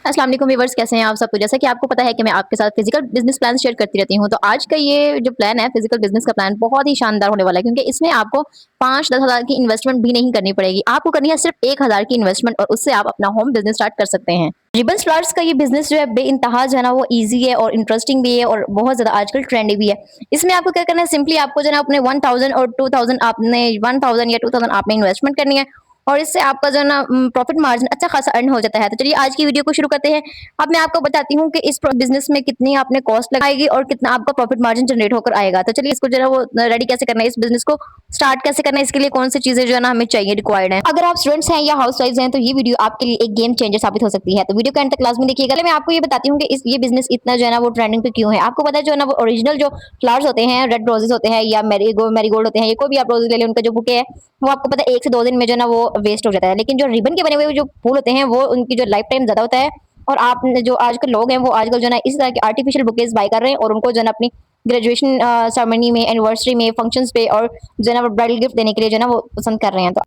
अस्सलाम वालेकुम व्यूअर्स, कैसे हैं आप सब? तो जैसा कि आपको पता है कि मैं आपके साथ फिजिकल बिजनेस प्लान शेयर करती रहती हूँ, तो आज का ये जो प्लान है फिजिकल बिजनेस का प्लान बहुत ही शानदार होने वाला है, क्योंकि इसमें आपको 5-10 हज़ार की इन्वेस्टमेंट भी नहीं करनी पड़ेगी। आपको करनी है सिर्फ 1,000 की इन्वेस्टमेंट और उससे आप अपना होम बिजनेस स्टार्ट कर सकते हैं। रिबन फ्लावर्स का ये बिजनेस जो है बेइंतहा जो है ना वो ईजी है और इंटरेस्टिंग भी है और बहुत ज्यादा आजकल ट्रेंडी भी है। इसमें आपको क्या करना है, सिंपली आपको जो है ना अपने 1000 और 2000 आपने 1000 या 2000 आपने इन्वेस्टमेंट करनी है और इससे आपका जो है ना प्रॉफिट मार्जिन अच्छा खासा अर्न हो जाता है। तो चलिए आज की वीडियो को शुरू करते हैं। अब मैं आपको बताती हूँ कि इस बिजनेस में कितनी आपने कॉस्ट लगाएगी और कितना आपका प्रॉफिट मार्जिन जनरेट होकर आएगा। तो चलिए इसको जो है वो रेडी कैसे करना है, इस बिजनेस को स्टार्ट कैसे करना है, इसके लिए कौन सी चीजें जो है ना हमें चाहिए, रिक्वायर्ड है। अगर आप स्टूडेंट्स हैं या हाउस वाइफ हैं तो ये वीडियो आपके लिए एक गेम चेंजर साबित हो सकती है। तो वीडियो के एंड तक लाजमी देखिएगा। मैं आपको ये बताती हूँ कि ये बिजनेस इतना जो है ना वो ट्रेंडिंग पे क्यों है। आपको पता है जो है ना वो ओरिजिनल जो फ्लावर्स होते हैं, रेड रोजेस होते हैं या मैरीगोल्ड होते हैं, ये कोई भी आप रोजेस ले लें, उनका जो बुके है वो आपको पता है 1 से 2 दिन में जो है ना वो वेस्ट हो जाता है। लेकिन जो रिबन के बने हुए जो फूल होते हैं वो उनकी जो लाइफ टाइम ज्यादा होता है। और आप जो आजकल लोग हैं वो आजकल जो है ना इस तरह के आर्टिफिशियल बुकेज बाय कर रहे हैं और उनको जो है ना अपनी ग्रेजुएशन सेरेमनी में, एनिवर्सरी में, फंक्शंस पे और जो है ना वो ब्राइडल गिफ्ट देने के लिए जो है ना वो पसंद कर रहे हैं। तो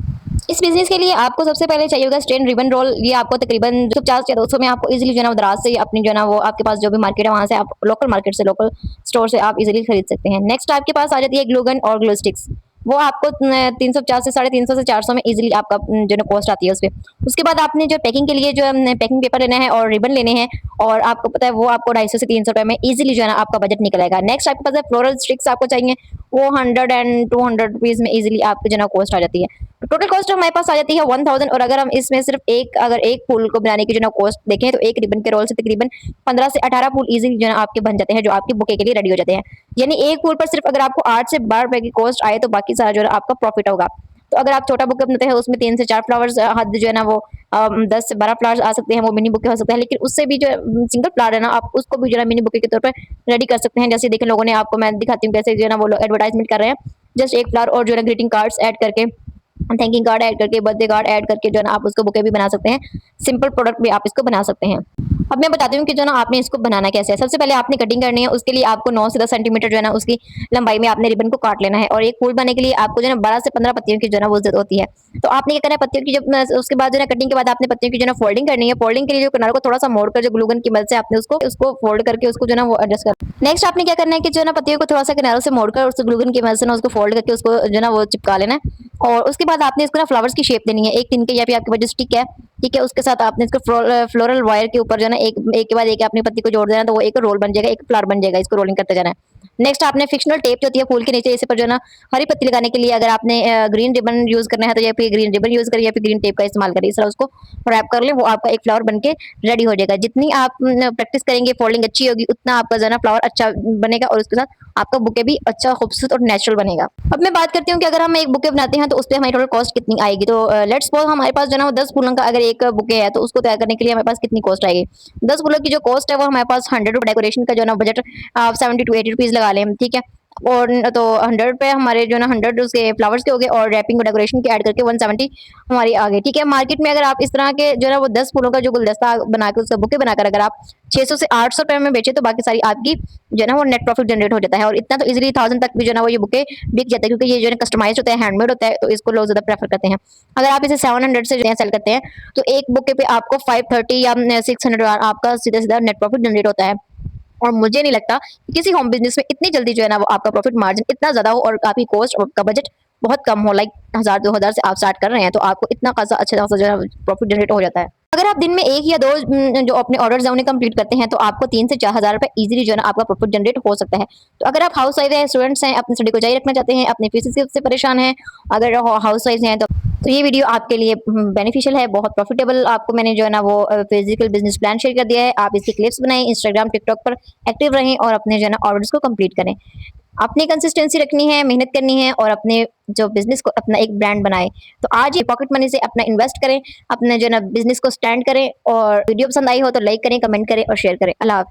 इस बिजनेस के लिए आपको सबसे पहले चाहिए होगा स्ट्रेन रिबन रोल। ये आपको तकरीबन 50 या 200 में आपको इजीली जो है ना दराज से अपनी जो है ना वो आपके पास जो भी मार्केट है वहां से आप लोकल मार्केट से, लोकल स्टोर से आप इजीली खरीद सकते हैं। नेक्स्ट आपके पास आ जाती है ग्लू गन और ग्लू स्टिक्स। वो आपको 350 से 350 से 400 में इजीली आपका जो है कॉस्ट आती है उस पर। उसके बाद आपने जो पैकिंग के लिए जो पैकिंग पेपर लेना है और रिबन लेने हैं और आपको पता है वो आपको 250 से 300 रुपए में इजीली जो है ना आपका बजट निकल आएगा। नेक्स्ट आपके पास है फ्लोरल स्टिक्स, आपको चाहिए वो 100 एंड 200 रुपीज में इजीली आपको जो है ना कॉस्ट आ जाती है। तो टोटल कॉस्ट हमारे पास आ जाती है 1000। और अगर हम इसमें सिर्फ अगर एक फूल को बनाने की जो ना कॉस्ट देखें तो एक रिबन के रोल से तकरीबन 15 से 18 फूल इजीली जो है आपके बन जाते हैं, जो आपके बुके के लिए रेडी हो जाते हैं। यानी एक फूल पर सिर्फ अगर आपको 8 से 12 रुपए की कॉस्ट आए तो बाकी सारा जो है आपका प्रॉफिट होगा। तो अगर आप छोटा बुके बनाते हैं उसमें 3 से 4 फ्लावर्स हद जो है ना वो 10 से 12 फ्लावर्स आ सकते हैं, वो मिनी बुके हो सकते हैं। लेकिन उससे भी जो सिंगल फ्लावर है ना आप उसको भी जो है मिनी बुके के तौर पर रेडी कर सकते हैं। जैसे देखें लोगों ने, आपको मैं दिखाती हूँ कैसे जो है ना वो लोग एडवर्टाइजमेंट कर रहे हैं। जस्ट एक फ्लावर और जो है ग्रीटिंग कार्ड्स ऐड करके, थैंकिंग कार्ड ऐड करके, बर्थडे कार्ड ऐड करके जो है ना आप उसको बुके भी बना सकते हैं। सिंपल प्रोडक्ट भी आप इसको बना सकते हैं। अब मैं बताती हूँ कि जो ना आपने इसको बनाना कैसे है। सबसे पहले आपने कटिंग करनी है। उसके लिए आपको 9 से 10 सेंटीमीटर जो है ना उसकी लंबाई में आपने रिबन को काट लेना है। और एक फूल बनाने के लिए आपको जो है ना 12 से 15 पत्तियों की जो है ना वो जरूरत होती है। तो आपने क्या करना है, पत्तियों की जब उसके बाद जो है कटिंग के बाद आपने पत्तियों की जो है ना फोल्डिंग करनी है। फोल्डिंग के लिए जो किनारों को थोड़ा सा मोड़ कर जो ग्लूगन की मदद से आपने उसको उसको फोल्ड करके उसको जो है ना वो एडजस्ट कर। नेक्स्ट आपने क्या करना है कि जो है ना पत्तियों को थोड़ा सा किनारों से मोड़कर उस ग्लूगन की मदद से ना उसको फोल्ड करके उसको जो है ना वो चिपका लेना है। और उसके बाद आपने इसको ना फ्लावर्स की शेप देनी है। एक तिनके या फिर आपके पास जो स्टिक है, ठीक है, उसके साथ आपने इसको फ्लोरल वायर के ऊपर जो है ना एक एक के बाद एक अपनी पत्ती को जोड़ देना, तो वो एक रोल बन जाएगा, एक फ्लावर बन जाएगा। इसको रोलिंग करते जाना है। नेक्स्ट आपने फिक्शनल टेप जो होती है फूल के नीचे, इस पर जो है ना हरी पत्ती लगाने के लिए अगर आपने ग्रीन रिबन यूज करना है तो या फिर ग्रीन रिबन यूज करिए या फिर ग्रीन टेप का इस्तेमाल करिए। इस तरह उसको रैप कर ले, वो आपका एक फ्लावर बन के रेडी हो जाएगा। जितनी आप प्रैक्टिस करेंगे, फोल्डिंग अच्छी होगी, उतना आपका जो है ना फ्लावर अच्छा बनेगा और उसके साथ आपका बुके भी अच्छा, खूबसूरत और नेचुरल बनेगा। अब मैं बात करती हूँ कि अगर हम एक बुके बनाते हैं तो उस पर हमारी टोटल कॉस्ट कितनी आएगी। तो लेट्स सपोज हमारे पास जो है ना 10 फूलों का अगर एक बुके है तो उसको तैयार करने के लिए हमारे पास कितनी कॉस्ट आएगी। 10 फूलों की जो कॉस्ट है वो हमारे पास 100 रुपये, डेकोरेशन का जो है ना बजट आप 70 टू 80 रुपीज लगा लें, ठीक है। और तो 100 रुपये हमारे जो ना 100 उसके फ्लावर्स के हो गए और रैपिंग और डेकोरेशन के ऐड करके 170 हमारी आ गई, ठीक है। मार्केट में अगर आप इस तरह के जो है ना वो 10 फूलों का जो गुलदस्ता बना के उसका बुके बनाकर अगर आप 600 से 800 रुपये में बेचे तो बाकी सारी आपकी जो है ना वो नेट प्रॉफिट जनरेट हो जाता है। और इतना तो इजीली 1000 तक भी जो है ना वो ये बुके बिक जाता है, क्योंकि ये जो है कस्टमाइज होता है, हैंडमेड होता है, तो इसको लोग ज्यादा प्रेफर करते हैं। अगर आप इसे 700 से सेल करते हैं तो एक बुके पे आपको 530 या 600 आपका सीधा सीधा नेट प्रॉफिट जनरेट होता है। और मुझे नहीं लगता कि किसी होम बिजनेस में इतनी जल्दी जो है ना वो आपका प्रॉफिट मार्जिन इतना ज्यादा हो और काफी कॉस्ट और आपका बजट बहुत कम हो। लाइक 1000-2000 से आप स्टार्ट कर रहे हैं तो आपको इतना खासा अच्छा खासा जो है प्रॉफिट जनरेट हो जाता है। अगर आप दिन में 1 या 2 जो अपने ऑर्डर्स हैं उन्हें कंप्लीट करते हैं तो आपको 3 से 4000 रुपए इजीली जो है ना आपका प्रॉफिट जनरेट हो सकता है। तो अगर आप हाउस वाइफ हैं, स्टूडेंट्स हैं, अपनी स्टडी को जारी रखना चाहते हैं, अपने फीस से परेशान हैं, अगर हाउस वाइफ हैं तो ये वीडियो आपके लिए बेनिफिशियल है, बहुत प्रॉफिटेबल। आपको मैंने जो है ना वो फिजिकल बिजनेस प्लान शेयर कर दिया है। आप इसकी क्लिप्स बनाएं, इंस्टाग्राम, टिकटॉक पर एक्टिव रहें और अपने जो है ना ऑर्डर्स को कंप्लीट करें। अपनी कंसिस्टेंसी रखनी है, मेहनत करनी है और अपने जो बिजनेस को अपना एक ब्रांड बनाए। तो आज ये पॉकेट मनी से अपना इन्वेस्ट करें, अपने जो है ना बिजनेस को स्टैंड करें। और वीडियो पसंद आई हो तो लाइक करें, कमेंट करें और शेयर करें। अल्लाह हाफ़िज़।